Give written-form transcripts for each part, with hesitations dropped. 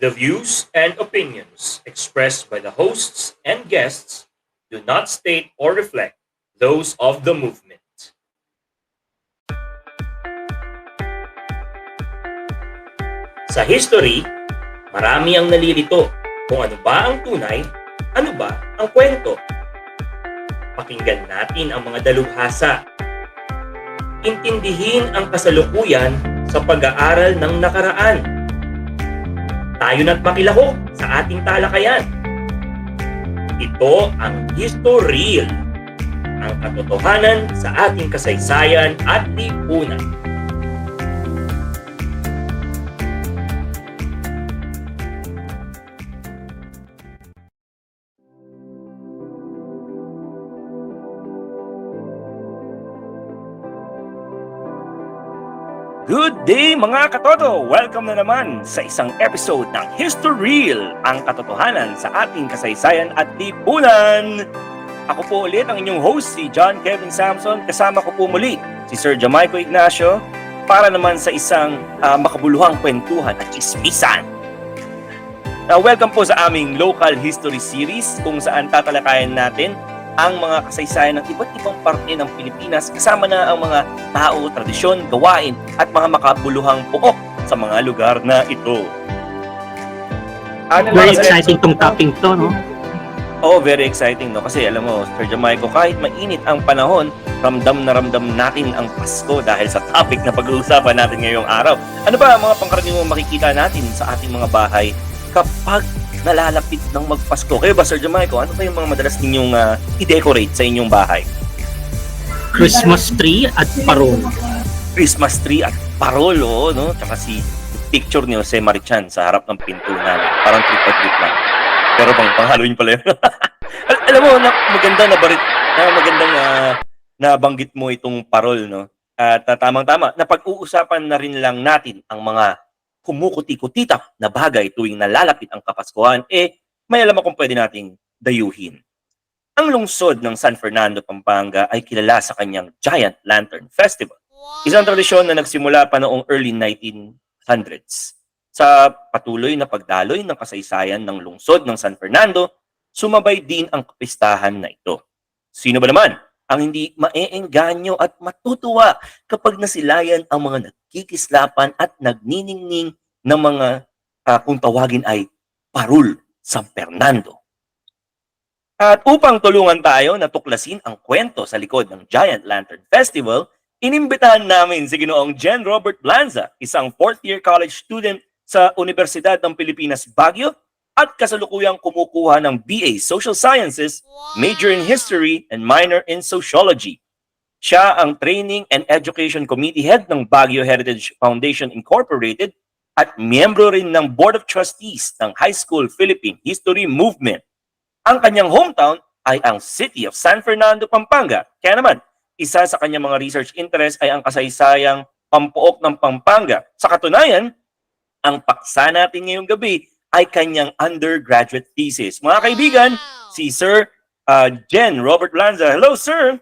The views and opinions expressed by the hosts and guests do not state or reflect those of the movement. Sa history, marami ang nalilito kung ano ba ang tunay, ano ba ang kwento. Pakinggan natin ang mga dalubhasa. Intindihin ang kasalukuyan sa pag-aaral ng nakaraan. Tayo na't makilahok sa ating talakayan. Ito ang Historyl, ang katotohanan sa ating kasaysayan at lipunan. Good day mga katoto! Welcome na naman sa isang episode ng Historyl, ang katotohanan sa ating kasaysayan at lipunan. Ako po ulit ang inyong host, si John Kevin Samson. Kasama ko po muli si Sir Jamaico Ignacio para naman sa isang makabuluhang kwentuhan at chismisan. Welcome po sa aming local history series kung saan tatalakayan natin ang mga kasaysayan ng iba't ibang parte ng Pilipinas kasama na ang mga tao, tradisyon, gawain at mga makabuluhang pook sa mga lugar na ito. Very exciting tong topic to, no? Oh, very exciting, no? Kasi alam mo, Sir Jamaico, kahit mainit ang panahon, ramdam na ramdam natin ang Pasko dahil sa topic na pag-uusapan natin ngayong araw. Ano ba ang mga pangkaraniwang makikita natin sa ating mga bahay kapag nalalapit ng magpasko? Kayo ba, Sir Jamaico, ano ba yung mga madalas ninyong i-decorate sa inyong bahay? Christmas tree at parol. Christmas tree at parol, oh, no? Tsaka si picture ni Jose Marichan sa harap ng pinto namin. Parang trick or treat lang. Pero pang-Halloween pala yun. Alam mo, magandang nabanggit mo itong parol, no? At tamang-tama, napag-uusapan na rin lang natin ang mga kumukuti-kutita na bagay tuwing nalalapit ang Kapaskuhan, may alam akong pwede nating dayuhin. Ang lungsod ng San Fernando, Pampanga ay kilala sa kanyang Giant Lantern Festival. Isang tradisyon na nagsimula pa noong early 1900s. Sa patuloy na pagdaloy ng kasaysayan ng lungsod ng San Fernando, sumabay din ang kapistahan na ito. Sino ba naman ang hindi maeengganyo at matutuwa kapag nasilayan ang mga nagkikislapan at nagniningning ng mga kung tawagin ay Parul San Fernando. At upang tulungan tayo na tuklasin ang kwento sa likod ng Giant Lantern Festival, inimbitahan namin si Ginoong Jen Robert Blanza, isang fourth-year college student sa Universidad ng Pilipinas, Baguio, at kasalukuyang kumukuha ng BA Social Sciences, major in History, and minor in Sociology. Siya ang Training and Education Committee Head ng Baguio Heritage Foundation Incorporated at miyembro rin ng Board of Trustees ng High School Philippine History Movement. Ang kanyang hometown ay ang City of San Fernando, Pampanga. Kaya naman, isa sa kanyang mga research interest ay ang kasaysayang pampuok ng Pampanga. Sa katunayan, ang paksa natin ngayong gabi ay kanyang undergraduate thesis. Mga kaibigan, si Sir Jen Robert Blanza. Hello, sir!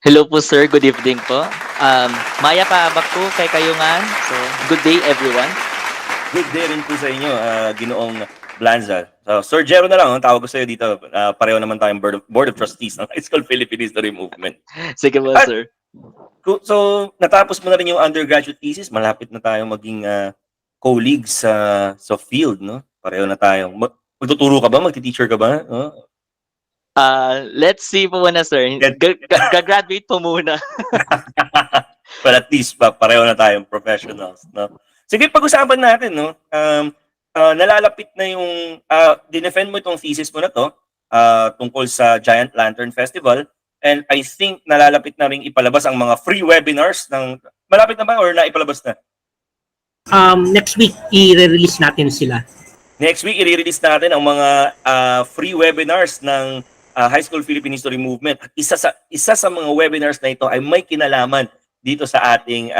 Hello po, sir. Good evening po. Maya kaabak po kay Kayungan. So, good day, everyone. Good day rin po sa inyo, Ginoong Blanza. So, Sir Jero na lang, ang tawag ko sa iyo dito. Pareho naman tayong Board of Trustees ng High School Philippine History Movement. Sige po, sir. So, natapos mo na rin yung undergraduate thesis. Malapit na tayong maging colleagues sa field, no? Pareho na tayo. Magtuturo ka ba? Magti-teacher ka ba? Let's see po muna, sir. Gagraduate po muna. Well, at least pareho na tayong professionals, no? Sige, pag-usapan natin, no? Nalalapit na yung dinefend mo itong thesis mo na to tungkol sa Giant Lantern Festival, and I think nalalapit na rin ipalabas ang mga free webinars ng malapit na ba or naipalabas na? Next week, i-release natin sila. Next week, i-release natin ang mga free webinars ng High School Philippine History Movement. At isa sa mga webinars na ito ay may kinalaman dito sa ating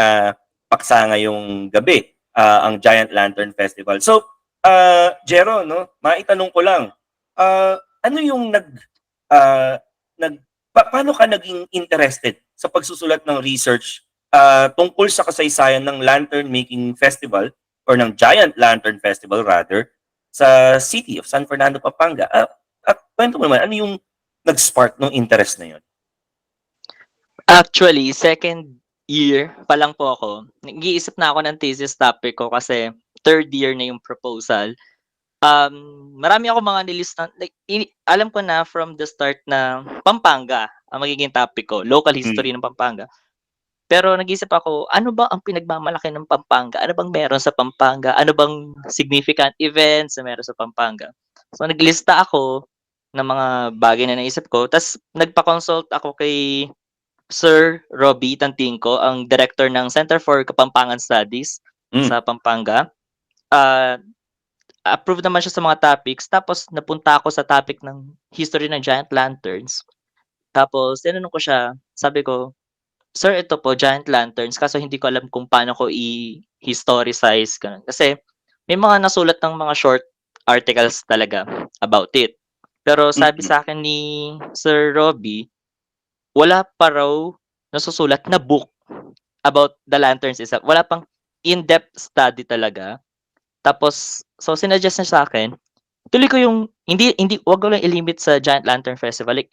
paksa ngayong gabi, ang Giant Lantern Festival. So, Jero, no, maitanong ko lang, ano yung paano ka naging interested sa pagsusulat ng research tungkol sa kasaysayan ng Lantern Making Festival or ng Giant Lantern Festival rather sa city of San Fernando, Pampanga. Kwento mo naman, ano yung nag-spark ng interest na yun? Actually, second year pa lang po ako. Nag-iisip na ako ng thesis topic ko kasi third year na yung proposal. Marami ako mga nilista, like, alam ko na from the start na Pampanga ang magiging topic ko, local history ng Pampanga. Pero nag-isip ako, ano ba ang pinagmamalaki ng Pampanga? Ano bang meron sa Pampanga? Ano bang significant events na meron sa Pampanga? So naglista ako ng mga bagay na naisip ko. Tapos nagpa-consult ako kay Sir Robbie Tantingco, ang director ng Center for Kapampangan Studies sa Pampanga. Approved naman siya sa mga topics. Tapos napunta ako sa topic ng history ng Giant Lanterns. Tapos tinanong ko siya, sabi ko, Sir, ito po, Giant Lanterns, kaso hindi ko alam kung paano ko i-historicize. Ganun. Kasi may mga nasulat ng mga short articles talaga about it. Pero sabi sa akin ni Sir Robbie, wala pa raw nasusulat na book about the lanterns itself. Wala pang in-depth study talaga. Tapos, so sinuggest niya sa akin, tuloy ko yung, wag ko lang ilimit sa Giant Lantern Festival. Like,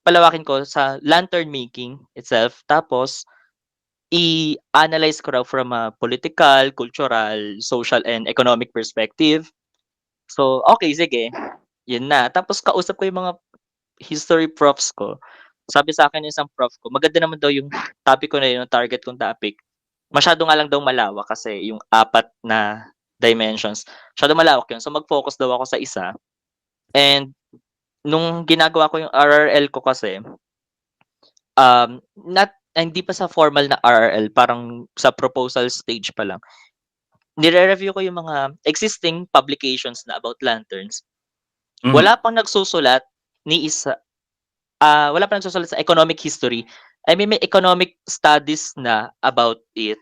palawakin ko sa lantern making itself. Tapos, i-analyze ko raw from a political, cultural, social, and economic perspective. So, okay, sige. Yun na. Tapos, kausap ko yung mga history profs ko. Sabi sa akin yung isang prof ko, maganda naman daw yung topic ko na yun, yung target kong topic. Masyado nga lang daw malawak kasi yung 4 na dimensions. Masyado malawak yun. So, mag-focus daw ako sa isa. And, nung ginagawa ko yung RRL ko kasi, hindi pa sa formal na RRL, parang sa proposal stage pa lang. Nire-review ko yung mga existing publications na about lanterns. Wala pang nagsusulat ni isa. Wala pang nagsusulat sa economic history. I mean, may economic studies na about it.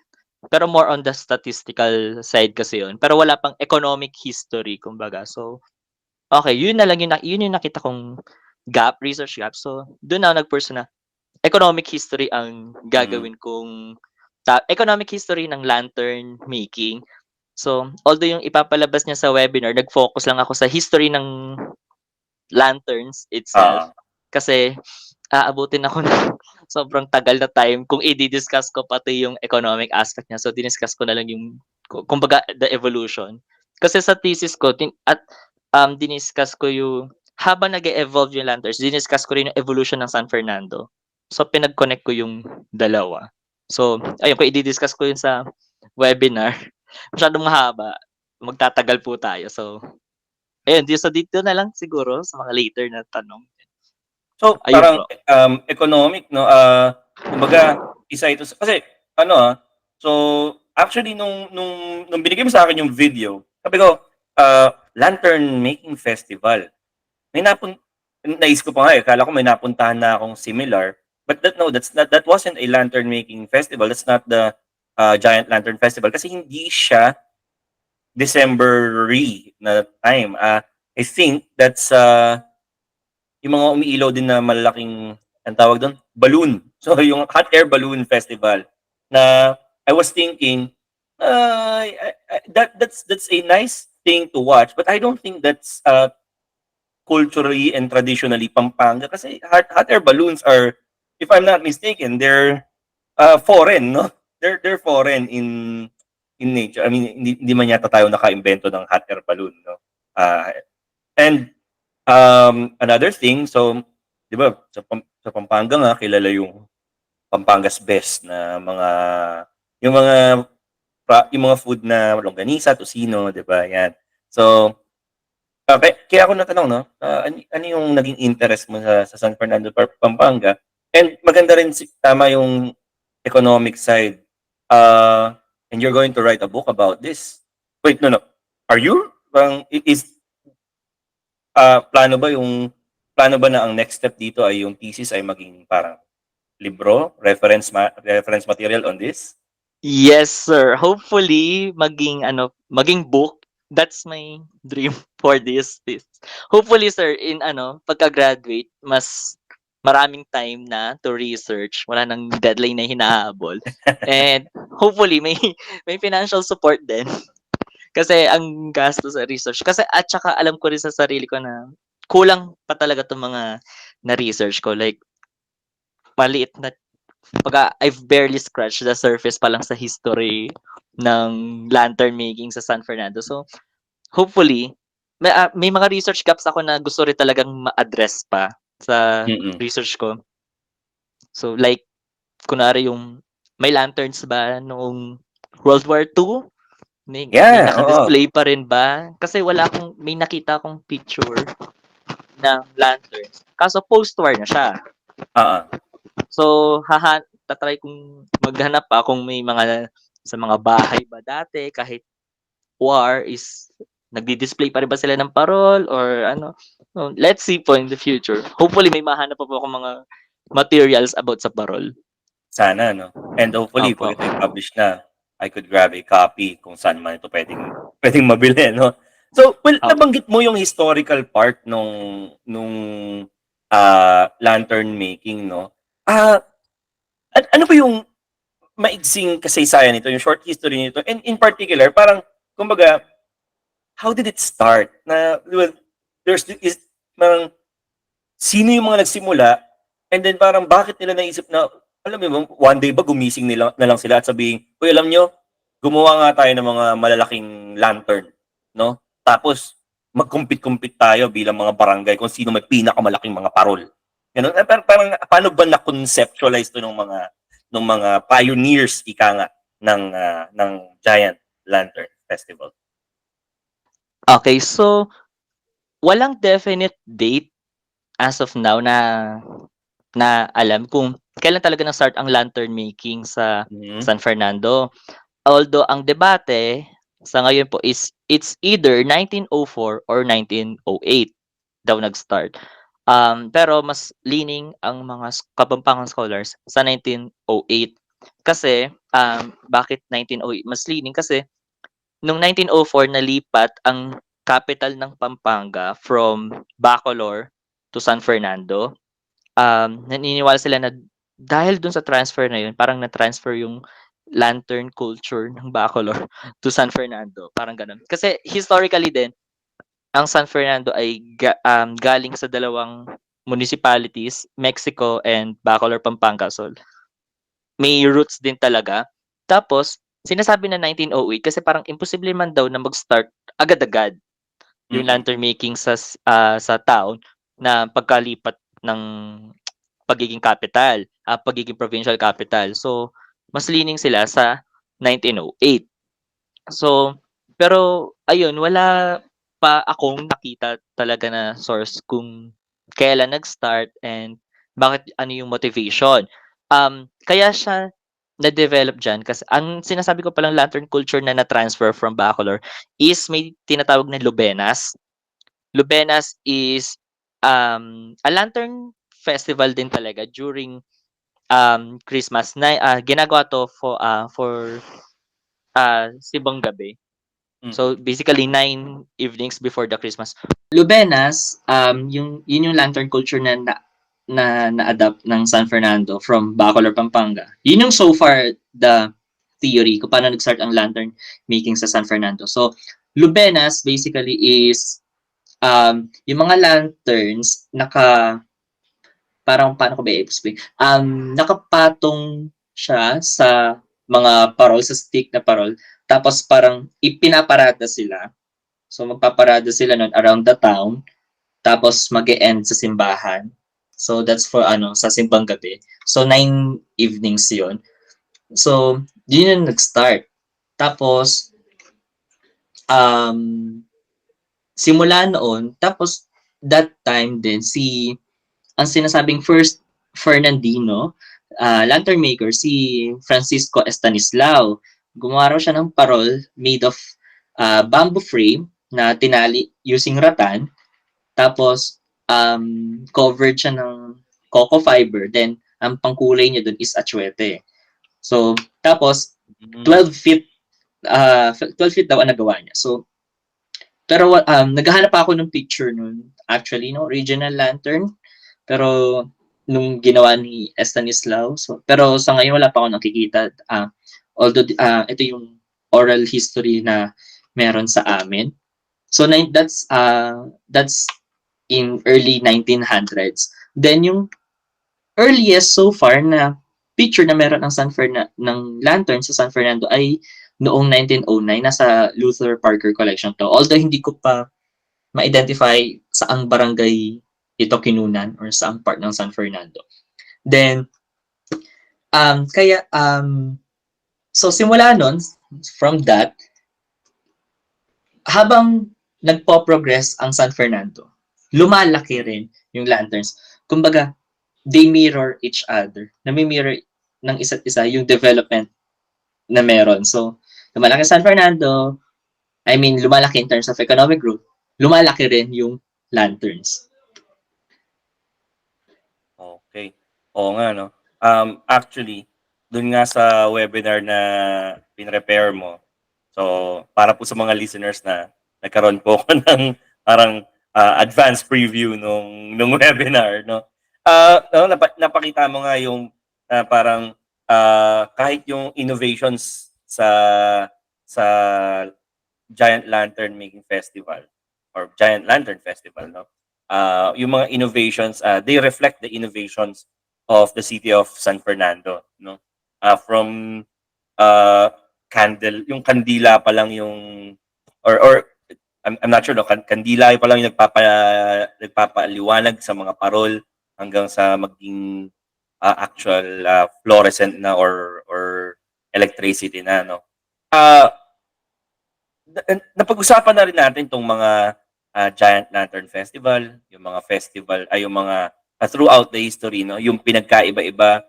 Pero more on the statistical side kasi yun. Pero wala pang economic history, kumbaga. So, okay, yun na lang yun yung nakita kong gap, research gap. So, doon na nag-pursue na economic history ang gagawin kong economic history ng lantern making. So, although yung ipapalabas niya sa webinar, nag-focus lang ako sa history ng lanterns itself. Kasi aabutin ako ng sobrang tagal na time kung i-discuss ko pati yung economic aspect niya. So, diniscuss ko na lang yung, kumbaga, the evolution. Kasi sa thesis ko, diniscuss ko yung, habang nag-evolve yung lanterns, diniscuss ko rin yung evolution ng San Fernando. So, pinag-connect ko yung dalawa. So, ayun, kung i-discuss ko yun sa webinar, masyadong mahaba. Magtatagal po tayo. So, ayun, dito na lang siguro sa mga later na tanong. So, Ayun parang po. economic, no? Kumbaga, isa ito, kasi, so, actually, nung binigay mo sa akin yung video, sabi ko, Lantern Making Festival. Naisip ko pa nga kala ko may napuntahan na akong similar. But that wasn't a lantern making festival. That's not the Giant Lantern Festival kasi hindi siya December-y na time. I think that's yung mga umiilaw din na malalaking, ang tawag doon, balloon. So yung hot air balloon festival na I was thinking that's a nice thing to watch, but I don't think that's culturally and traditionally Pampanga kasi hot air balloons are, if I'm not mistaken, they're foreign, no? They're foreign in nature. I mean, hindi man yata tayo naka-imbento ng hot air balloon, no? And another thing, so, di ba, sa Pampanga nga, kilala yung Pampanga's Best na yung mga food na longganisa, tocino, di ba, yan. So, kaya ako natanong, no? Ano yung naging interest mo sa San Fernando, Pampanga? And maganda rin, tama yung economic side. And you're going to write a book about this. Wait, no. Are you? Plano ba na ang next step dito ay yung thesis ay maging parang libro, reference material on this? Yes, sir. Hopefully, maging book. That's my dream for this. Hopefully, sir, in pagka-graduate, mas maraming time na to research. Wala nang deadline na hinahabol. And hopefully may financial support din. Kasi ang gasto sa research. Kasi at saka alam ko rin sa sarili ko na kulang pa talaga 'tong mga na-research ko. Like, maliit na I've barely scratched the surface pa lang sa history ng lantern making sa San Fernando. So, hopefully, may mga research gaps ako na gusto rin talagang ma-address pa sa Mm. research ko. So, like, kunwari yung may lanterns ba noong World War II? May Yeah, oo. naka-display pa rin ba? Kasi may nakita akong picture ng lanterns. Kaso post-war na siya. Oo. So, tatry kong maghanap pa kung may mga sa mga bahay ba dati kahit war is nagdi-display pa rin ba sila ng parol or ano. So, let's see po in the future. Hopefully may mahanap pa po akong mga materials about sa parol. Sana, no? And hopefully, Opo. pag ito i-publish na, I could grab a copy kung saan man ito pwedeng mabili, no? So, well, Opo. nabanggit mo yung historical part nung lantern making, no? Ano ba yung maigsing kasaysayan nito, yung short history nito? And in particular, parang, kumbaga, how did it start? Well, parang, sino yung mga nagsimula? And then parang, bakit nila naisip na, alam mo, one day ba gumising na lang sila at sabihin, uy, alam nyo, gumawa nga tayo ng mga malalaking lantern, no? Tapos, mag-compete tayo bilang mga barangay kung sino may pinakamalaking mga parol. Ganun. Parang paano ba na-conceptualize to ng mga pioneers ika nga ng Giant Lantern Festival? Okay, so walang definite date as of now na alam kung kailan talaga na-start ang lantern making sa San Fernando. Although ang debate sa ngayon po is it's either 1904 or 1908 daw nag-start. Pero mas leaning ang mga Kapampangan scholars sa 1908 kasi bakit 1908 mas leaning kasi nung 1904 nalipat ang capital ng Pampanga from Bacolor to San Fernando. Naniniwala sila na dahil dun sa transfer na yun, parang na-transfer yung lantern culture ng Bacolor to San Fernando. Parang ganun. Kasi historically din, ang San Fernando ay galing sa dalawang municipalities, Mexico and Bacolor, Pampanga. So, may roots din talaga. Tapos, sinasabi na 1908 kasi parang imposible man daw na mag-start agad-agad yung lantern making sa town na pagkalipat ng pagiging capital, pagiging provincial capital. So, mas leaning sila sa 1908. So, pero ayun, wala pa akong nakita talaga na source kung kailan nag-start and ano yung motivation. Kaya siya na-develop diyan kasi ang sinasabi ko palang lantern culture na na-transfer from Bacolor is may tinatawag na Lubenas. Lubenas is a lantern festival din talaga during Christmas na ginagawa to for Simbang Gabi. So basically 9 evenings before the Christmas. Lubenas, yun yung lantern culture na adapt ng San Fernando from Bacolor, Pampanga. Yun yung so far the theory kung paano nag-start ang lantern making sa San Fernando. So Lubenas basically is yung mga lanterns parang paano ko ba i-explain? Nakapatong siya sa mga parol, sa stick na parol. Tapos parang ipinaparada sila. So magpaparada sila nun around the town. Tapos mag-e-end sa simbahan. So that's for sa Simbang Gabi. So 9 evenings yun. So yun yung nag-start. Tapos simula noon, tapos that time din ang sinasabing first Fernandino lantern maker si Francisco Estanislao. Gumawa raw siya ng parol made of bamboo frame na tinali using rattan. Tapos covered siya ng coco fiber. Then ang pangkulay niya dun is atsuete. So tapos 12 feet 12 feet daw ang nagawa niya. So pero naghahanap ako ng picture nun. Actually, no, original lantern. Pero nung ginawa ni Estanislao. So, pero sa ngayon wala pa ako nakikita. Although ito yung oral history na meron sa amin. So that's in early 1900s. Then yung earliest so far na picture na meron ng lantern sa San Fernando ay noong 1909 nasa Luther Parker Collection to. Although hindi ko pa ma-identify saang barangay ito kinunan or saang part ng San Fernando. Then so simula nun, from that, habang nagpo-progress ang San Fernando, lumalaki rin yung lanterns. Kumbaga, they mirror each other. Nami-mirror ng isa't isa yung development na meron. So, lumalaki San Fernando, lumalaki in terms of economic growth, lumalaki rin yung lanterns. Okay. Oo nga, no? Actually, dun nga sa webinar na pinrepare mo, so para po sa mga listeners na nagkaroon po ako ng parang advanced preview nung webinar, no? Napakita mo nga yung parang kahit yung innovations sa Giant Lantern Making Festival or Giant Lantern Festival, no? Yung mga innovations, they reflect the innovations of the city of San Fernando, no? From candle, yung kandila pa lang yung or I'm not sure, no, kandila pa lang yung nagpapaliwanag sa mga parol hanggang sa maging actual fluorescent na or electricity na, no. Napag-usapan na rin natin tong mga Giant Lantern Festival, yung mga festival ay yung mga throughout the history, no, yung pinagkaiba-iba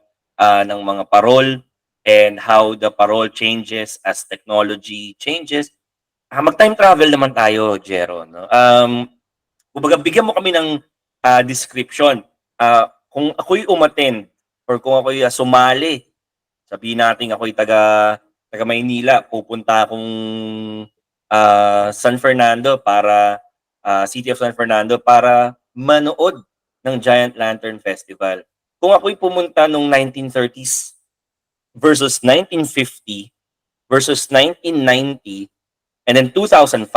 ng mga parol and how the parol changes as technology changes. Mag-time travel naman tayo, Jero, no? Kumbaga, bigyan mo kami ng description. Kung ako'y umattend or kung ako'y sumali, sabihin natin ako'y taga Maynila, pupunta akong San Fernando para City of San Fernando para manood ng Giant Lantern Festival. Kung ako'y pumunta noong 1930s versus 1950 versus 1990 and then 2005.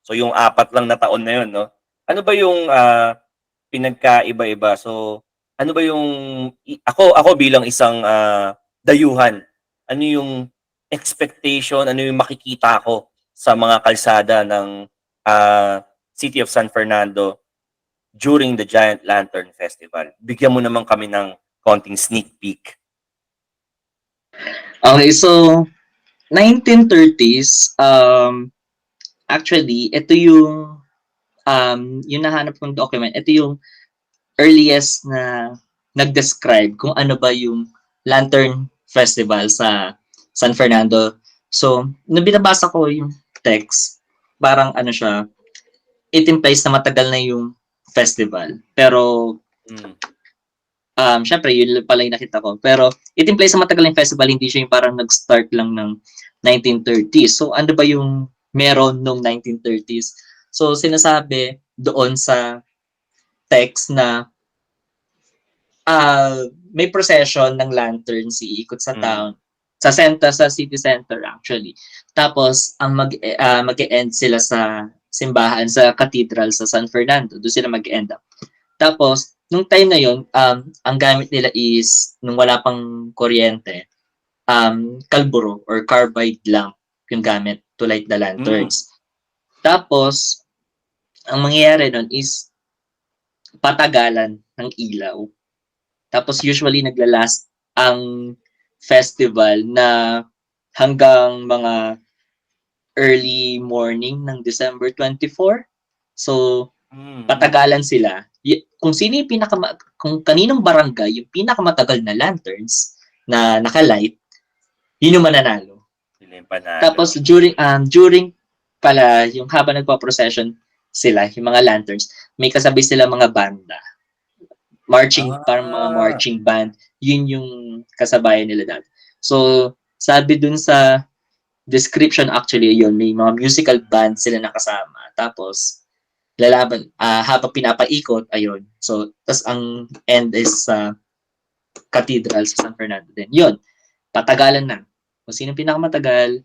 So yung 4 lang na taon na yun, no? Ano ba yung pinagkaiba-iba? So ano ba yung ako bilang isang dayuhan, ano yung expectation, ano yung makikita ko sa mga kalsada ng City of San Fernando during the Giant Lantern Festival? Bigyan mo naman kami ng konting sneak peek. Okay, so 1930s, actually, ito yung nahanap kong document. Ito yung earliest na nag-describe kung ano ba yung Lantern Festival sa San Fernando. So, nung binabasa ko yung text, parang ano siya, it implies na matagal na yung festival. Pero, syempre, yun pala yung nakita ko. Pero, it implies na matagal yung festival, hindi siya yung parang nag-start lang ng 1930s. So, ano ba yung meron nung 1930s? So, sinasabi doon sa text na may procession ng lanterns iikot sa town, sa city center actually. Tapos, ang mag-e-end sila sa simbahan, sa cathedral sa San Fernando. Doon sila mag-end up. Tapos, nung time na yon, ang gamit nila is, nung wala pang kuryente, kalburo or carbide lamp yung gamit to light the lanterns. Tapos, ang mangyayari nun is patagalan ng ilaw. Tapos usually naglalast ang festival na hanggang mga early morning ng December 24. So, patagalan sila. Kung sino yung kung kaninong barangay yung pinakamatagal na lanterns na nakalight, yun yung mananalo. Tapos during pala yung habang nagpa-procession sila, yung mga lanterns, may kasabay sila mga banda. Parang mga marching band, yun yung kasabayan nila dati. So, sabi dun sa description actually yun, may mga musical band sila nakasama. Tapos, lalaban habang pinapaikot, ayun. So, tas ang end is sa cathedral sa San Fernando din. Yun, patagalan na. Kung sino pinakamatagal,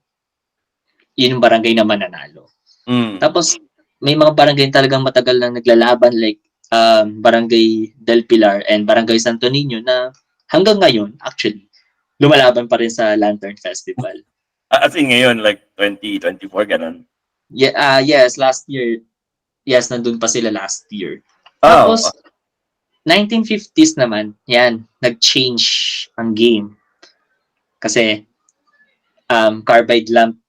yun yung barangay na mananalo. Mm. Tapos, may mga barangay talagang matagal na naglalaban like Barangay Del Pilar and Barangay Santo Niño na hanggang ngayon, actually, lumalaban pa rin sa Lantern Festival. As in ngayon, like 2024, ganun. Yeah, yes, last year. Yes, nandun pa sila last year. Oh, Tapos, 1950s naman, yan, nag-change ang game. Kasi, carbide lamp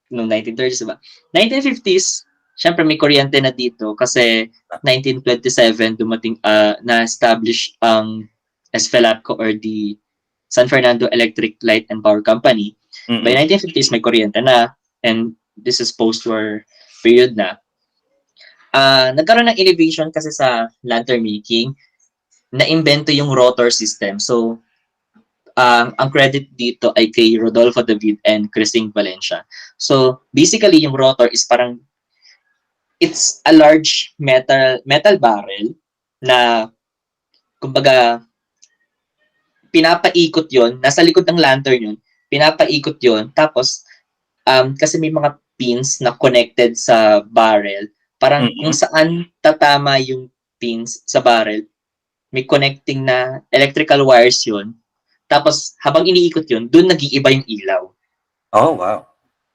noong 1930s, diba? 1950s, syempre may kuryente na dito kasi 1927 dumating na-establish ang SFELAPCO or the San Fernando Electric Light and Power Company. By 1950s may kuryente na and this is post-war period na. Nagkaroon ng innovation kasi sa lantern making, na-invento yung rotor system. So, ang credit dito ay kay Rodolfo David and Crising Valencia. So, basically, yung rotor is parang it's a large metal barrel na kumbaga pinapaikot yon, nasa likod ng lantern yun, pinapaikot yon, tapos kasi may mga pins na connected sa barrel, parang kung saan tatama yung pins sa barrel, may connecting na electrical wires yun, tapos habang iniikot yun, dun nag-iiba yung ilaw. oh, wow.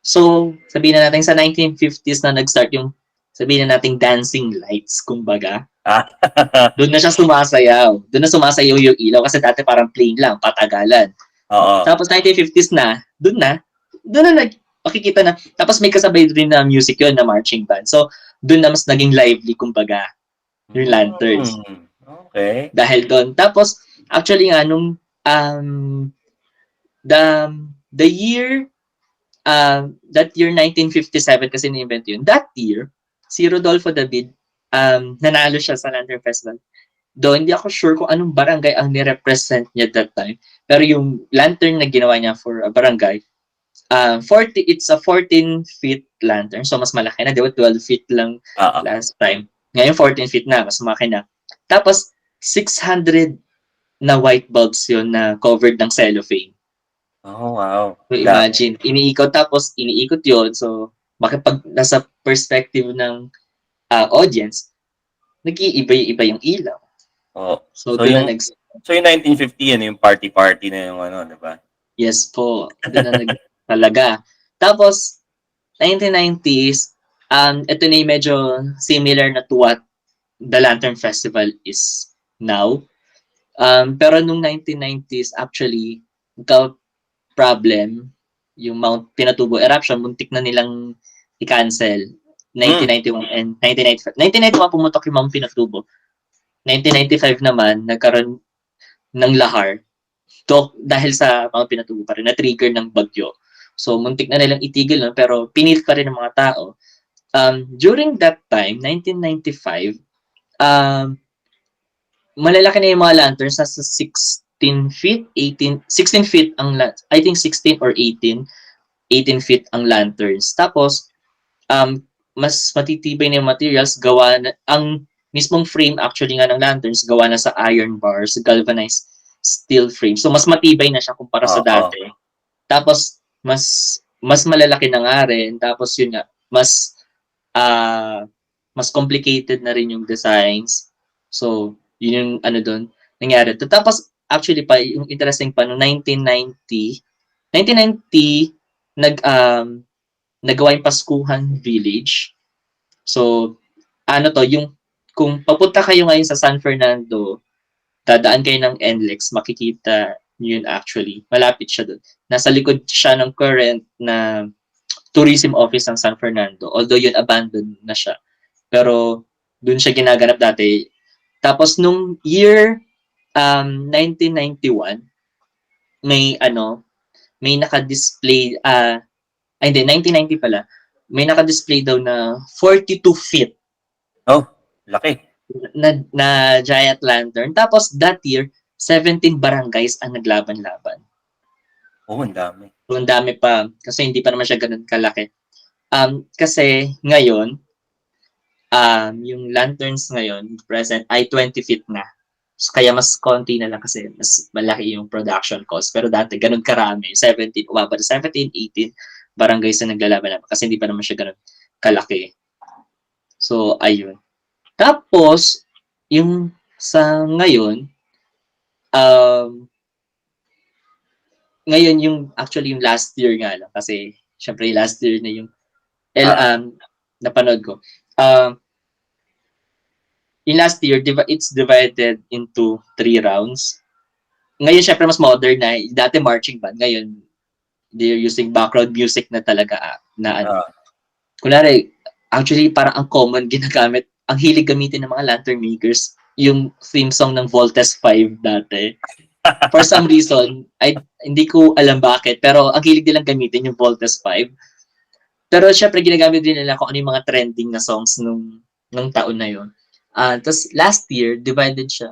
So, sabihin na natin sa 1950s na nag-start yung, sabihin na natin dancing lights, kumbaga. Doon na siya sumasayaw. Doon na sumasayaw yung ilaw kasi dati parang plain lang, patagalan. Oo. Tapos 1950s na, doon na makikita na. Tapos may kasabay rin na music yun, na marching band. So, doon na mas naging lively, kumbaga, yung lanterns. Okay. Dahil doon. Tapos, actually nga, nung the year that year 1957 kasi na-invent yun. That year, si Rodolfo David, nanalo siya sa Lantern Festival. Doon, hindi ako sure kung anong barangay ang nirepresent niya that time. Pero yung lantern na ginawa niya for a barangay, it's a 14 feet lantern. So, mas malaki na. Di ba? 12 feet lang last time. Ngayon, 14 feet na. Mas malaki na. Tapos, 600 na white bulbs yun na covered ng cellophane. Oh, wow. So, imagine, iniikot tapos iniikot yon. So, makipag nasa perspective ng audience, nag-iiba-iba yung ilaw. Oh. So, So, doon yung, na so yung 1950 yan, yung party-party na yung ano, di ba? yes po. Doon na talaga. Tapos, 1990s, ito na yung medyo similar na to what the Lantern Festival is now. Pero nung 1990s, actually, problem, yung Mount Pinatubo eruption, muntik na nilang i-cancel. 1991 and 1995. 1991 pumutok yung Mount Pinatubo. 1995 naman, nagkaroon ng lahar. Dahil sa Mount Pinatubo pa rin, na-trigger ng bagyo. So, muntik na nilang itigil nun, pero pinilit pa rin ng mga tao. During that time, 1995, malalaki na yung mga lanterns, nasa 16 feet, 18, 16 feet ang I think 16 or 18 feet ang lanterns. Tapos, mas matitibay na yung materials, gawa na, ang mismong frame actually nga ng lanterns, gawa na sa iron bars, galvanized steel frame. So, mas matibay na siya kumpara sa dati. Tapos, mas malalaki na nga rin. Tapos, yun nga, mas complicated na rin yung designs. So, yun yung ano doon nangyari. Tapos, actually pa, yung interesting pa, no 1990, nagawa yung Paskuhan Village. So, ano to, yung, kung papunta kayo ngayon sa San Fernando, dadaan kayo ng NLEX, makikita yun actually. Malapit siya doon. Nasa likod siya ng current na tourism office ng San Fernando. Although yun, abandoned na siya. Pero, doon siya ginaganap dati. Tapos, nung year 1991, may naka-display, hindi, 1990 pala, may naka-display daw na 42 feet. Oh, laki. Na giant lantern. Tapos, that year, 17 barangays ang naglaban-laban. Oh, ang dami. So, ang dami pa. Kasi hindi pa naman siya ganun kalaki. Kasi, ngayon, yung lanterns ngayon, present, ay 20 feet na. So, kaya mas konti na lang kasi mas malaki yung production cost. Pero dati, ganun karami. 17, umabot na 17, 18 barangays na naglalaban kasi hindi pa naman siya ganun kalaki. So, ayun. Tapos, yung sa ngayon, ngayon yung actually yung last year nga lang kasi syempre last year na yung napanood ko. Yung last year, it's divided into 3 rounds. Ngayon, syempre, mas modern na. Dati marching band. Ngayon, they're using background music na talaga. Kunwari, actually, parang ang common ginagamit, ang hilig gamitin ng mga lantern makers, yung theme song ng Voltes 5 dati. For some reason, hindi ko alam bakit, pero ang hilig nilang gamitin yung Voltes 5. Pero syempre, ginagamit din nila kung ano yung mga trending na songs nung taon na yun. Tapos last year, divided siya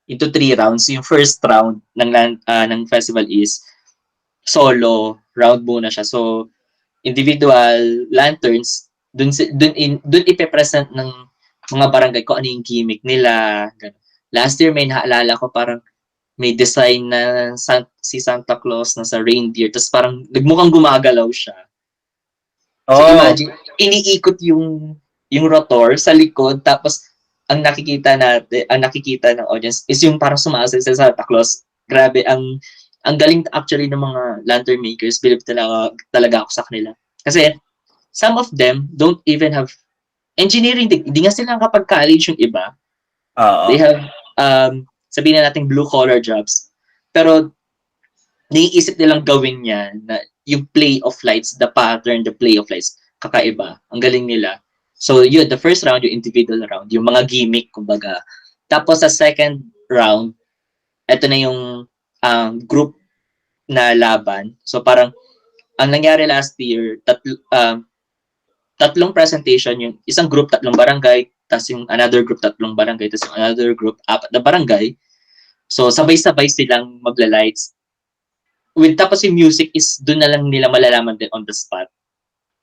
into 3 rounds. Yung first round ng festival is solo round muna siya. So, individual lanterns, dun ipe-present ng mga barangay ko ano yung gimmick nila. Last year, may naalala ko parang may design na si Santa Claus na sa reindeer. Tapos parang nagmukhang gumagalaw siya. So, imagine, iniikot yung rotor sa likod. Tapos, ang nakikita ng audience is yung parang sumasay sa Santa Claus. Grabe, ang galing actually ng mga lantern makers. Believe talaga ako sa kanila. Kasi some of them don't even have engineering. Hindi nga sila kapag college yung iba. They have, sabihin na natin blue collar jobs. Pero naiisip nilang gawin niya na yung play of lights, the pattern, the play of lights, kakaiba. Ang galing nila. So, yun, the first round, yung individual round, yung mga gimmick, kumbaga. Tapos, sa second round, ito na yung group na laban. So, parang, ang nangyari last year, tatlong presentation, yung isang group, 3 barangay, tapos yung another group, 3 barangay, tapos yung another group, 4 na barangay. So, sabay-sabay silang magla-lights. Tapos yung music is, doon na lang nila malalaman din on the spot.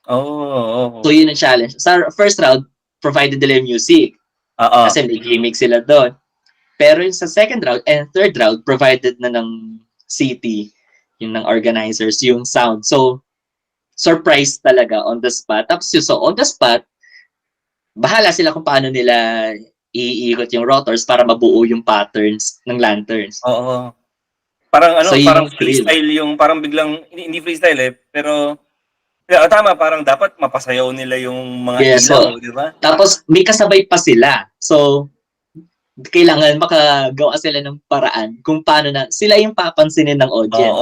So, yun ang challenge. Sa first round, provided nila yung music. Kasi may gimmick sila doon. Pero sa second round and third round, provided na ng city, yung ng organizers, yung sound. So, surprise talaga on the spot. Tapos so on the spot, bahala sila kung paano nila iikot yung rotors para mabuo yung patterns ng lanterns. Parang So, parang yung freestyle yung parang biglang hindi freestyle pero tama, parang dapat mapasayaw nila yung mga ilaw, di ba? Tapos may kasabay pa sila. So kailangan makagawa sila ng paraan kung paano na sila yung papansinin ng audience.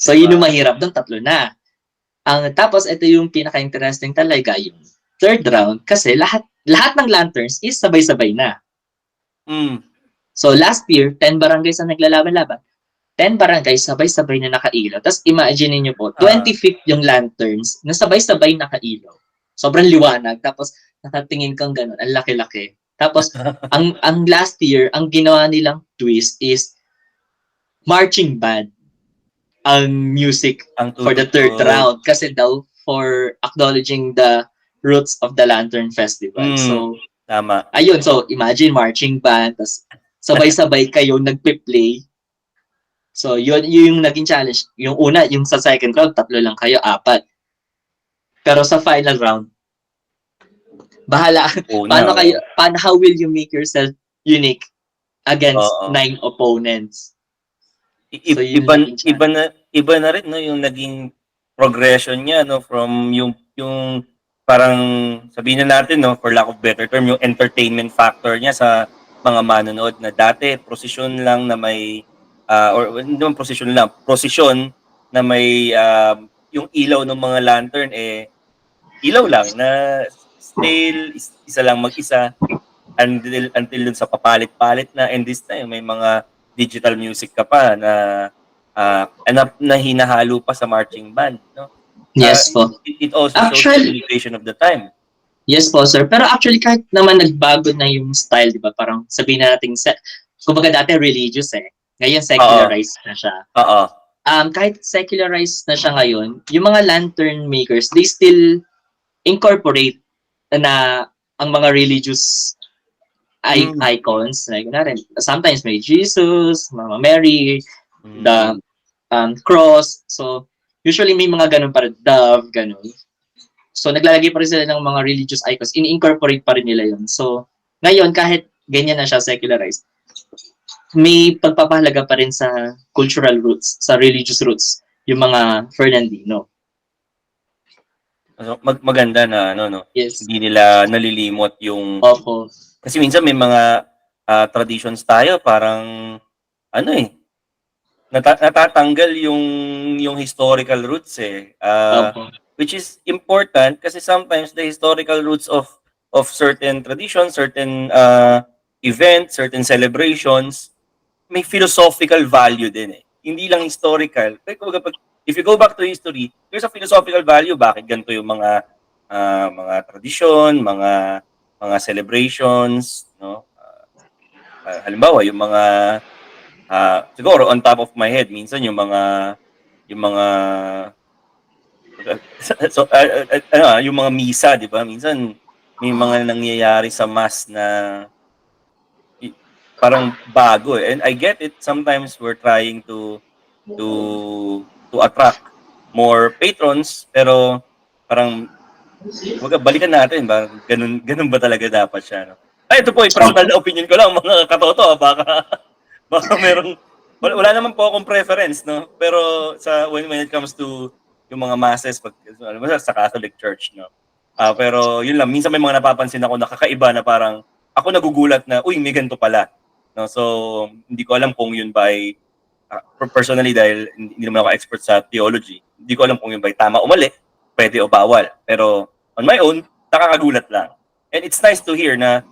So yun yung mahirap doon, 3 na. Tapos ito yung pinaka-interesting talaga, yung third round kasi lahat ng lanterns is sabay-sabay na. So last year, 10 barangays ang naglalaban-laban. 10 barangays sabay-sabay na nakailaw. Tapos imagine niyo po, 20 feet yung lanterns na sabay-sabay nakailaw. Sobrang liwanag. Tapos nakatingin kang gano'n, ang laki-laki. Tapos ang last year, ang ginawa nilang twist is marching band ang music for the third round. Kasi daw for acknowledging the roots of the Lantern Festival. So, tama. Ayun, so imagine marching band, tapos sabay-sabay kayo nagpe-play. So, yun yung naging challenge. Yung una, yung sa second round, 3 lang kayo, 4. Pero sa final round, bahala. How will you make yourself unique against 9 opponents? So, iba na rin yung naging progression niya from yung parang sabihin na natin for lack of better term yung entertainment factor niya sa mga manonood na dati prosesyon lang na may or hindi naman prosesyon na may yung ilaw ng mga lantern ilaw lang na still isa lang mag-isa until dun sa papalit-palit na, and this time may mga digital music ka pa na hinahalo pa sa marching band, no? Yes po. It also shows the limitation of the time. Yes po, sir. Pero actually, kahit naman nagbago na yung style, di ba? Parang sabihin na natin, kumbaga dati religious Ngayon, secularized na siya. Kahit secularized na siya ngayon, yung mga lantern makers, they still incorporate na ang mga religious icons, like natin, sometimes may Jesus, Mama Mary, the cross. So, usually may mga ganun pa rin, dove, ganun. So, naglalagay pa rin sila ng mga religious icons. In-incorporate pa rin nila yun. So, ngayon, kahit ganyan na siya secularized, may pagpapahalaga pa rin sa cultural roots, sa religious roots, yung mga Fernandino. So, maganda na no. Yes. Hindi nila nalilimot yung Opo. kasi minsan may mga traditions tayo parang natatanggal yung historical roots Opo. which is important kasi sometimes the historical roots of certain traditions, certain events, certain celebrations may philosophical value din eh. Hindi lang historical. If you go back to history, there's a philosophical value. Bakit ganito yung mga tradisyon, mga celebrations, no? Halimbawa, yung mga siguro on top of my head, minsan yung mga yung mga misa, di ba? Minsan may mga nangyayari sa mass na parang bago eh. And I get it. Sometimes we're trying to attract more patrons, pero parang balikan natin ba ganun ba talaga dapat siya, no? Ay, ito po ay personal na opinion ko lang, mga katoto, baka merong wala naman po akong preference, no? Pero when it comes to yung mga masses sa Catholic Church, no? Pero yun lang, minsan may mga napapansin ako nakakaiba na parang ako nagugulat na uy, may ganito pala, no? So hindi ko alam kung yun ba ay personally, dahil hindi naman ako expert sa theology, hindi ko alam kung yun ba ay tama o mali, pwede o bawal. Pero on my own, nakakagulat lang. And it's nice to hear na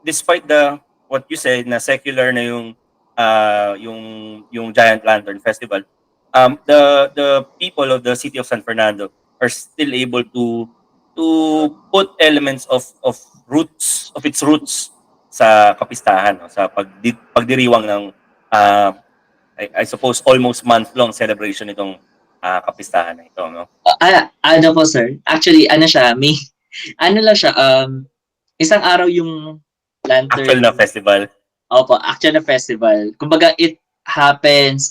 despite what you said na secular na yung Giant Lantern Festival, the people of the city of San Fernando are still able to put elements of its roots sa kapistahan, no? Sa pagdiriwang ng I suppose almost month-long celebration itong kapistahan na ito, no? Ano po, sir? Actually, may lang siya, isang araw yung lantern. Actual na festival. Opo, actual na festival. Kumbaga, it happens,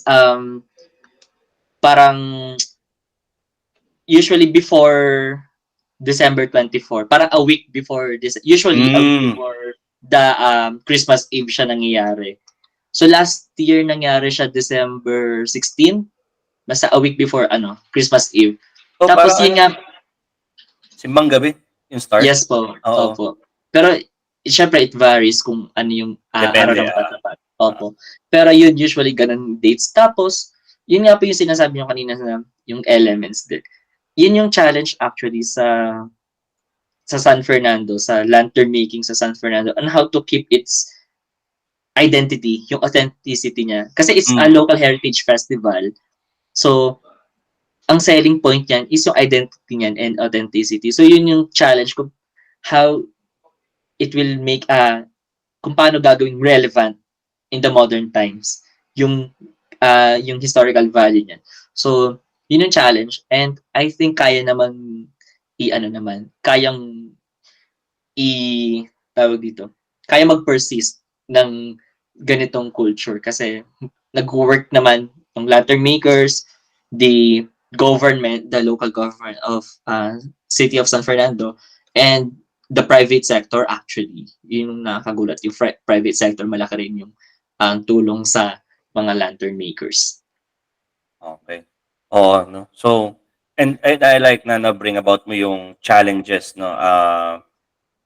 parang, usually before December 24. Parang a week before this. Usually, a week before the Christmas Eve siya nangyayari. So last year nangyari siya December 16, basta a week before Christmas Eve. So, tapos yun nga, simbang gabi yung start? Yes po. Opo. Pero syempre it varies kung ano yung araw ng pagtapat. Opo. Pero yun usually ganun dates. Tapos yun nga po yung sinasabi nyo kanina na yung elements din. Yun yung challenge actually sa San Fernando, sa lantern making sa San Fernando, and how to keep its identity, yung authenticity niya. Kasi it's a local heritage festival. So, ang selling point niyan is yung identity niyan and authenticity. So, yun yung challenge kung how it will make kung paano gagawing relevant in the modern times yung historical value niyan. So, yun yung challenge. And I think kaya naman tawag dito, kaya mag-persist ng ganitong culture kasi nag-work naman ng lantern makers, the local government of City of San Fernando, and the private sector actually. Yung nakakagulat, yung private sector, malaki rin yung tulong sa mga lantern makers. Okay. No? So, and I like na bring about mo yung challenges, no?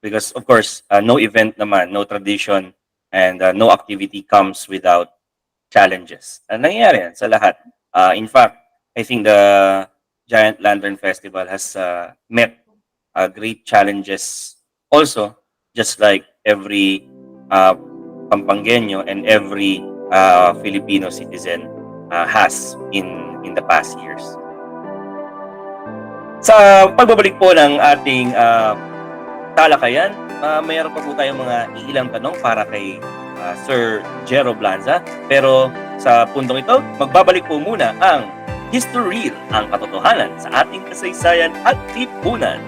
Because of course, no event naman, no tradition, and no activity comes without challenges. Nangyayari yan sa lahat. In fact, I think the Giant Lantern Festival has met great challenges also, just like every Pampangueño and every Filipino citizen has in the past years. Sa pagbabalik po ng ating talakayan, mayroon pa po tayong mga ilang tanong para kay Sir Jero Blanza. Pero sa puntong ito, magbabalik po muna ang History Reel, ang katotohanan sa ating kasaysayan at lipunan.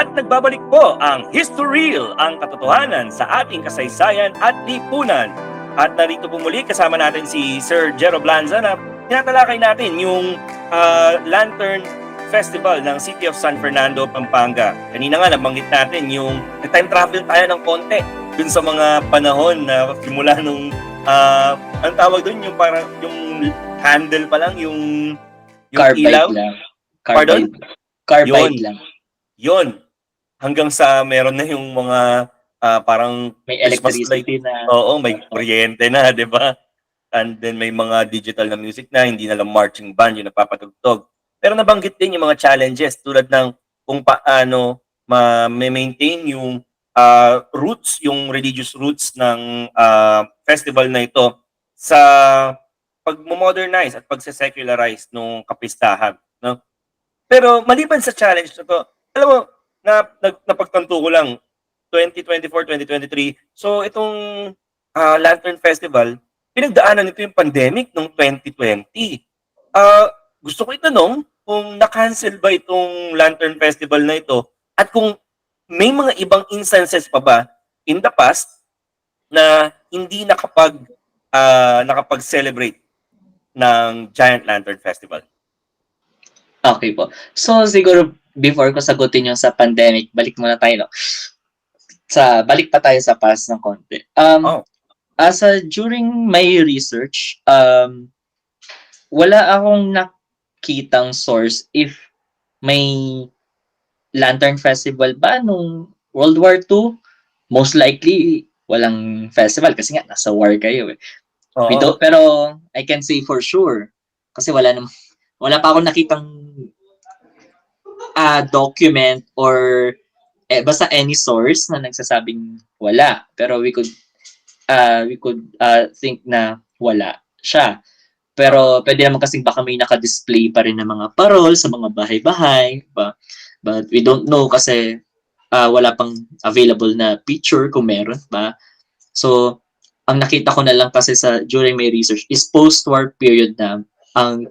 At nagbabalik po ang Historyl, ang katotohanan sa ating kasaysayan at lipunan. At narito po muli kasama natin si Sir Jero Blanza na tinatalakay natin yung Lantern Festival ng City of San Fernando, Pampanga. Kanina nga nabanggit natin yung time travel tayo ng konti dun sa mga panahon na simula nung ang tawag dun yung parang yung candle pa lang, yung Carbide ilaw. lang. Pardon? Carbide Yun. lang. Yon. Hanggang sa meron na yung mga parang May Christmas electricity na. Oo, may kuryente na, di ba? And then may mga digital na music na, hindi na lang marching band yung napapatugtog. Pero nabanggit din yung mga challenges tulad ng kung paano ma-maintain yung roots, yung religious roots ng festival na ito sa pag-modernize at pag-secularize ng kapistahan. No? Pero maliban sa challenge na to, alam mo, napagtanto ko lang, 2024, 2023, so itong Lantern Festival, pinagdaanan nito yung pandemic noong 2020. Gusto ko itanong kung na-cancel ba itong Lantern Festival na ito at kung may mga ibang instances pa ba in the past na hindi nakapag-celebrate ng Giant Lantern Festival. Okay po. So siguro before ko sagutin yung sa pandemic, balik muna tayo, no? Balik pa tayo sa past ng konti. During my research, wala akong nakitang source if may Lantern Festival ba nung World War II. Most likely, walang festival kasi nga nasa war kayo eh. Pero I can say for sure kasi wala pa akong nakitang document or basta any source na nagsasabing wala. Pero we could think na wala siya. Pero pwede naman kasing baka may naka-display pa rin ng mga parol sa mga bahay-bahay. But we don't know kasi wala pang available na picture kung meron ba. So, ang nakita ko na lang kasi during my research is post-war period na ang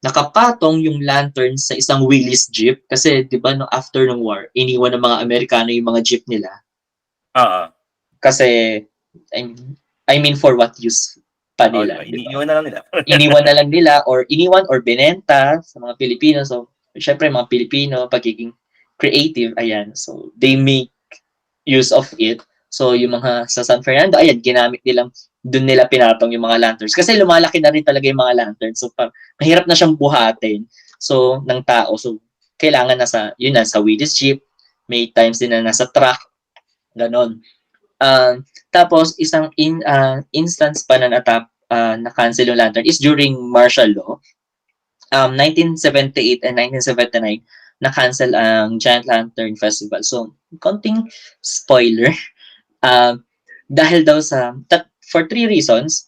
nakapatong yung lantern sa isang Willys jeep kasi 'di ba no after ng war iniwan ng mga Amerikano yung mga jeep nila. Kasi I mean for what use pa nila. Iniwan na lang nila. Iniwan na lang nila or binenta sa mga Pilipino. So syempre mga Pilipino pagiging creative ayan. So they make use of it. So yung mga sa San Fernando ayan ginamit nilang doon nila pinatong yung mga lanterns. Kasi lumalaki na rin talaga yung mga lanterns. So, mahirap na siyang buhatin. So, ng tao. So, kailangan sa Willys jeep. May times din na nasa truck. Ganon. Tapos, isang instance pa na na-cancel yung lantern is during martial law. 1978 and 1979, na-cancel ang Giant Lantern Festival. So, konting spoiler. Dahil daw for 3 reasons.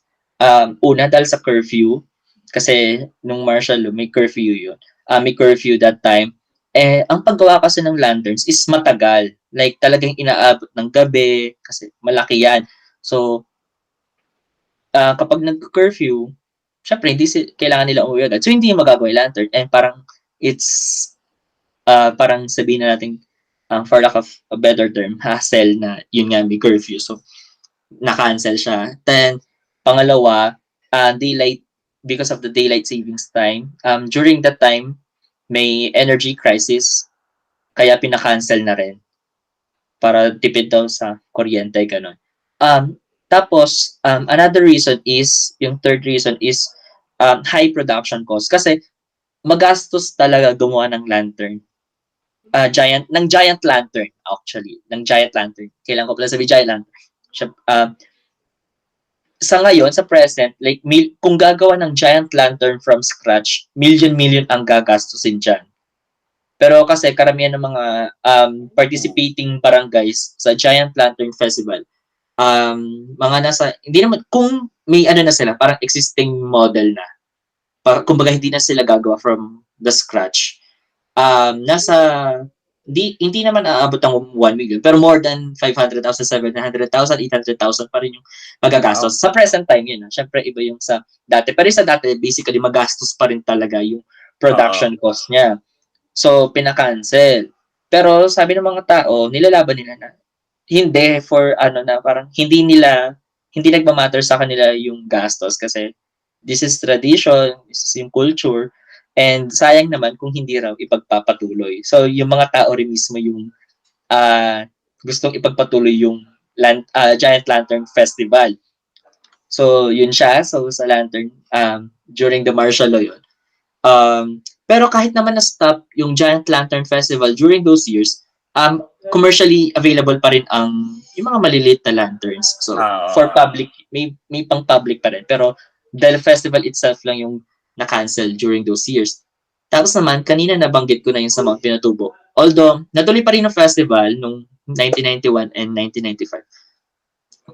Una, dahil sa curfew. Kasi nung martial law, may curfew yun. May curfew that time. Ang paggawa kasi ng lanterns is matagal. Like talagang inaabot ng gabi. Kasi malaki yan. So, kapag nag-curfew, syempre, hindi kailangan nila umuwi agad. So, hindi yung magagawa yung lantern. And parang, parang sabihin na natin, for lack of a better term, hassle na yun nga may curfew. So, na-cancel siya. Then, pangalawa, because of the daylight savings time, during that time, may energy crisis, kaya pinaka-cancel na rin. Para tipid daw sa kuryente, gano'n. Tapos, another reason is, yung third reason is, high production cost. Kasi, magastos talaga gumawa ng lantern. Giant lantern, actually. Ng giant lantern. Kailangan ko pala sabi giant lantern. Sa ngayon, sa present, like kung gagawa ng giant lantern from scratch, million ang gagastusin dyan. Pero kasi karamihan ng mga participating barangays sa Giant Lantern Festival, mga hindi naman, kung may na sila, parang existing model na. Kumbaga hindi na sila gagawa from the scratch. Hindi naman aabot ng 1 million, pero more than 500,000, 700,000, 800,000 pa rin yung magagastos. Sa present time yun. Siyempre, iba yung sa dati. Pero sa dati, basically, magastos pa rin talaga yung production cost niya. So, pinakancel. Pero sabi ng mga tao, nilalaban nila na hindi for ano na parang hindi nagmamatter sa kanila yung gastos kasi this is tradition, this is yung culture, and sayang naman kung hindi raw ipagpapatuloy. So, yung mga tao rin mismo yung ah, gustong ipagpatuloy yung Giant Lantern Festival. So, yun siya. So, sa Lantern, during the martial law yun. Pero kahit naman na-stop yung Giant Lantern Festival during those years, commercially available pa rin yung mga maliliit na lanterns. So, for public, may pang public pa rin. Pero, the festival itself lang yung na-cancel during those years. Tapos naman, kanina nabanggit ko na yung sa Mount Pinatubo. Although, natuloy pa rin ang festival nung 1991 and 1995.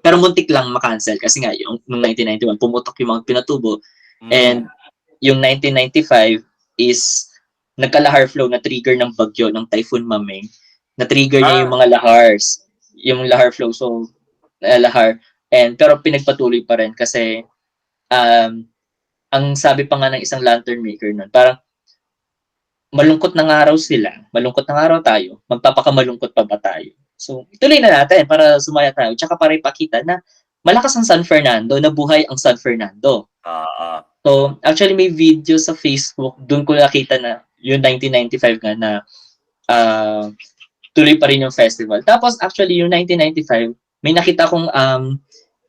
Pero muntik lang ma-cancel kasi nga yung nung 1991 pumutok yung Mount Pinatubo and yung 1995 is nagka-lahar flow na trigger ng bagyo ng Typhoon Mameng. Na-trigger niya yung mga lahars, yung lahar flow so lahar and pero pinagpatuloy pa rin kasi ang sabi pa nga ng isang lantern maker nun, parang malungkot na nga raw sila, malungkot na nga raw tayo, magpapakamalungkot pa ba tayo? So, ituloy na natin para sumaya tayo. Tsaka para ipakita na malakas ang San Fernando, nabuhay ang San Fernando. So, actually may video sa Facebook, doon ko nakita na yung 1995 nga na tuloy pa rin yung festival. Tapos, actually, yung 1995, may nakita kong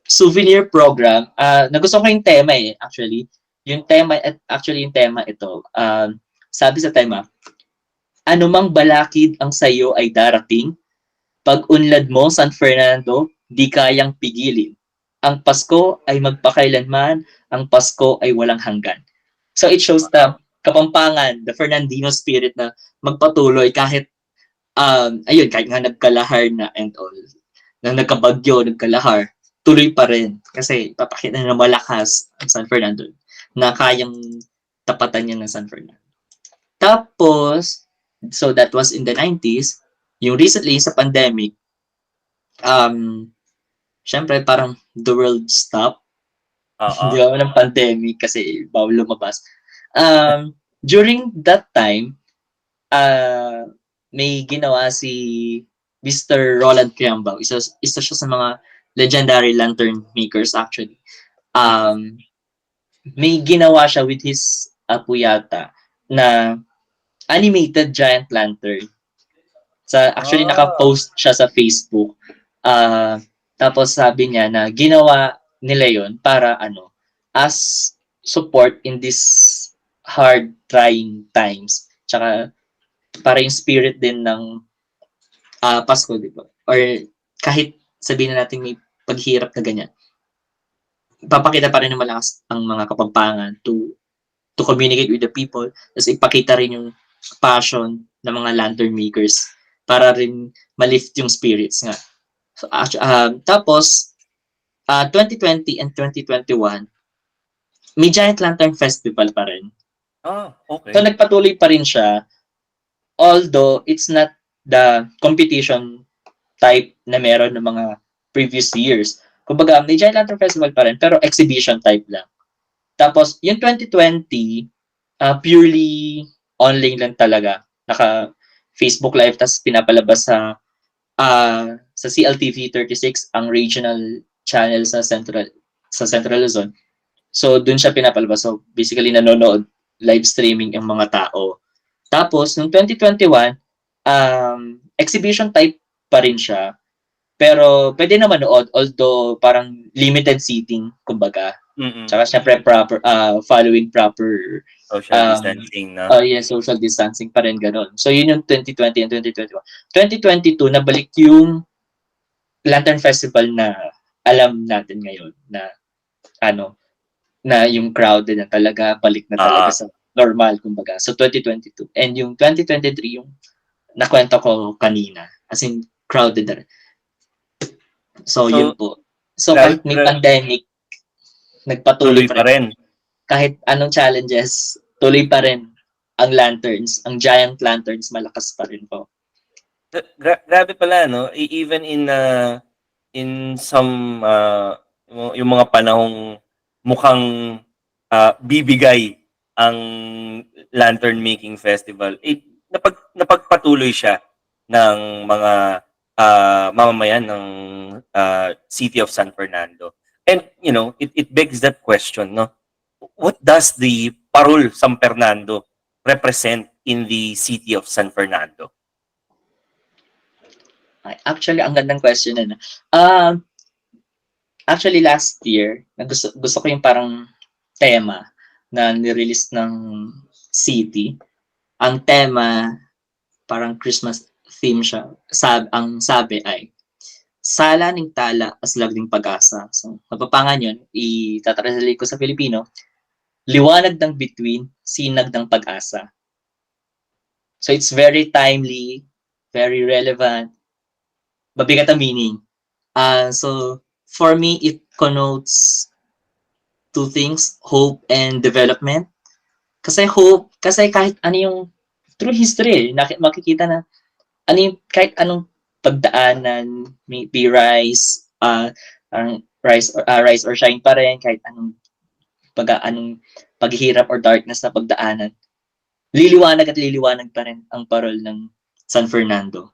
souvenir program. Nagustuhan ko yung tema actually. Yung tema ito, sabi sa tema, anumang balakid ang sayo ay darating, pag-unlad mo, San Fernando, di kayang pigilin. Ang Pasko ay magpakailanman, ang Pasko ay walang hanggan. So it shows the Kapampangan, the Fernandino spirit na magpatuloy kahit, kahit nga nagkalahar na and all, na nagkabagyo, nagkalahar, tuloy pa rin. Kasi papakita na malakas ang San Fernando na kayang tapatan niya ng San Fernando. Tapos, so that was in the 90s. Yung recently sa pandemic, syempre parang the world stopped. Hindi ako ng pandemic kasi bawal lumabas. During that time, may ginawa si Mr. Roland Criambao. Isa siya sa mga legendary lantern makers actually. May ginawa siya with his apo yata na animated giant lantern. Actually, naka-post siya sa Facebook. Tapos sabi niya na ginawa nila yon para as support in this hard trying times. Tsaka para yung spirit din ng Pasko, di ba? Or kahit sabihin na natin may paghirap na ganyan. Papakita pa rin ng malakas ang mga Kapampangan to communicate with the people. Tapos ipakita rin yung passion ng mga lantern makers para rin malift yung spirits nga. So, tapos, 2020 and 2021, may Giant Lantern Festival pa rin. Okay. So, nagpatuloy pa rin siya. Although, it's not the competition type na meron ng mga previous years. Kumbaga, may Giant Lantern Festival pa rin, pero exhibition type lang. Tapos, yung 2020, purely online lang talaga. Naka-Facebook Live, tapos pinapalabas sa CLTV 36, ang regional channel sa Central Luzon. So, dun siya pinapalabas. So, basically, nanonood, live streaming ang mga tao. Tapos, noong 2021, exhibition type pa rin siya. Pero, pwede na manood, although parang limited seating, kumbaga. Tsaka, syempre, following proper social distancing, no? Yes, social distancing pa rin ganun. So, yun yung 2020 and 2021. 2022, nabalik yung Lantern Festival na alam natin ngayon na na yung crowded na talaga, balik na talaga sa normal, kumbaga. So, 2022. And yung 2023, yung nakwento ko kanina. As in, crowded na rin. So, yun po. So, kahit may pandemic, nagpatuloy pa rin. Kahit anong challenges, tuloy pa rin ang lanterns, ang giant lanterns, malakas pa rin po. Grabe pala, no? Even in some yung mga panahong mukhang bibigay ang lantern making festival, napagpatuloy siya ng mga mamamayan ng city of San Fernando. And it begs that question, no? What does the Parol San Fernando represent in the city of San Fernando? Actually, ang gandang question na. Actually, last year, gusto ko yung parang tema na nirelease ng city. Ang tema, parang Christmas theme siya. Ang sabi ay, sala ng tala as lagding pag-asa. So, mapapangan yun, itatranslate ko sa Filipino, liwanag ng bituin, sinag ng pag-asa. So, it's very timely, very relevant, mabigat ang meaning. So, for me, it connotes two things, hope and development. Kasi hope, kasi kahit ano yung through history, makikita na ano yung, kahit anong pagdaanan, maybe rise or shine pa rin, kahit anong paghihirap or darkness na pagdaanan, liliwanag at liliwanag pa rin ang parol ng San Fernando.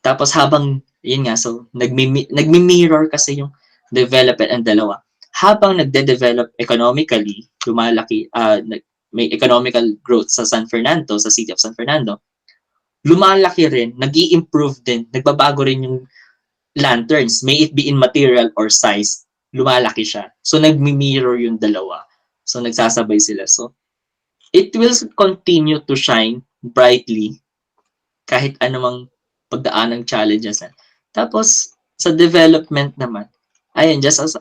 Tapos habang, yun nga, so nagmi-mirror kasi yung development ang dalawa. Habang nagde-develop economically, lumalaki, may economical growth sa San Fernando, sa city of San Fernando, lumalaki rin, nag-i-improve din, nagbabago rin yung lanterns, may it be in material or size, lumalaki siya. So nagmi-mirror yung dalawa. So nagsasabay sila. So it will continue to shine brightly kahit anumang pagdaan ng challenges. Tapos sa development naman, ayun, just as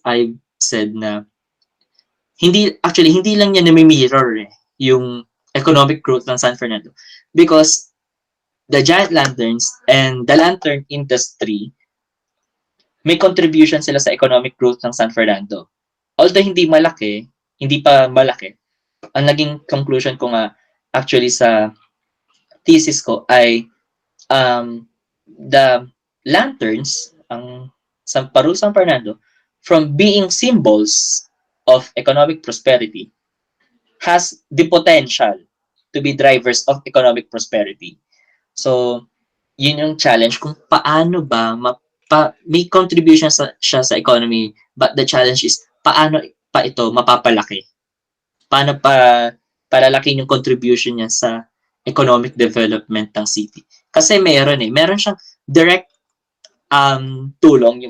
I said na hindi lang niya nami-mirror yung economic growth ng San Fernando, because the giant lanterns and the lantern industry, may contribution sila sa economic growth ng San Fernando. Although hindi pa malaki, ang naging conclusion ko nga actually sa thesis ko ay the lanterns, ang Parol San Fernando, from being symbols of economic prosperity, has the potential to be drivers of economic prosperity. So, yun yung challenge kung paano ba may contribution siya sa economy, but the challenge is paano pa ito mapapalaki? Paano pa palalaki yung contribution niya sa economic development ng city? Kasi meron siyang direct tulong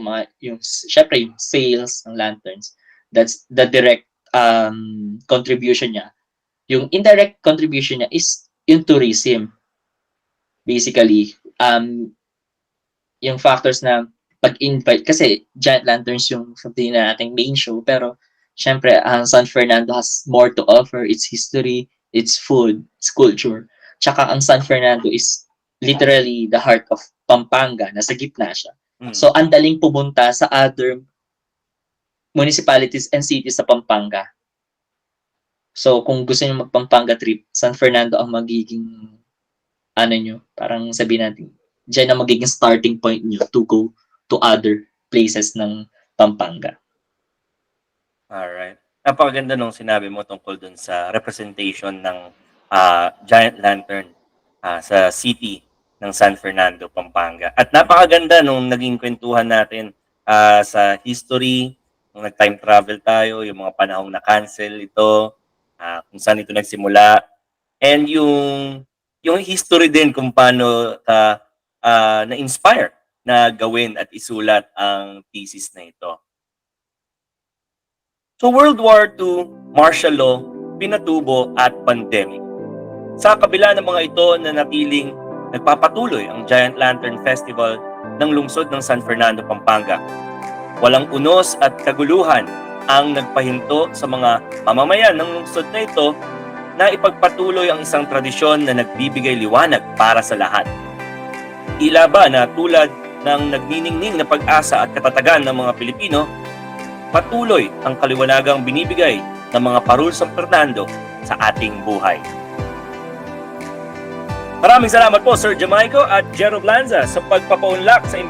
syempre yung sales ng lanterns. That's the direct contribution niya. Yung indirect contribution niya is yung tourism. Basically, yung factors na pag-invite, kasi giant lanterns yung sabihin na nating main show, pero syempre, San Fernando has more to offer. Its history, its food, its culture. Tsaka ang San Fernando is literally the heart of Pampanga, nasa gitna siya. So, ang daling pumunta sa other municipalities and cities sa Pampanga. So, kung gusto niyo mag-Pampanga trip, San Fernando ang magiging parang sabihin natin, dyan ang magiging starting point niyo to go to other places ng Pampanga. Alright. Napakaganda nung sinabi mo tungkol dun sa representation ng giant lantern sa city ng San Fernando, Pampanga. At napakaganda nung naging kwentuhan natin sa history, nung nag-time travel tayo, yung mga panahong na-cancel ito, kung saan ito nagsimula, and yung history din kung paano na-inspire na gawin at isulat ang thesis na ito. So World War II, martial law, pinatubo at pandemic. Sa kabila ng mga ito na natiling nagpapatuloy ang Giant Lantern Festival ng lungsod ng San Fernando, Pampanga. Walang unos at kaguluhan ang nagpahinto sa mga mamamayan ng lungsod na ito na ipagpatuloy ang isang tradisyon na nagbibigay liwanag para sa lahat. Tila ba na tulad ng nagniningning na pag-asa at katatagan ng mga Pilipino, patuloy ang kaliwanagang binibigay ng mga Parol San Fernando sa ating buhay. Maraming salamat po Sir Jamaico at Jero Blanza sa pagpapaunlak sa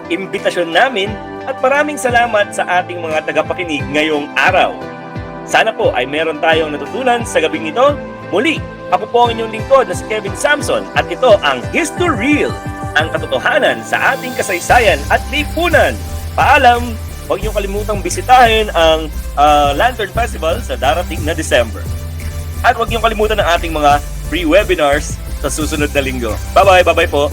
imbitasyon namin at maraming salamat sa ating mga tagapakinig ngayong araw. Sana po ay meron tayong natutunan sa gabing ito Muli, ako po ang inyong lingkod na si Kevin Samson at ito ang History Reel, ang katotohanan sa ating kasaysayan at lipunan. Paalam! Huwag niyong kalimutang bisitahin ang Lantern Festival sa darating na December. At huwag niyong kalimutan ang ating mga free webinars sa susunod na linggo. Bye-bye! Bye-bye po!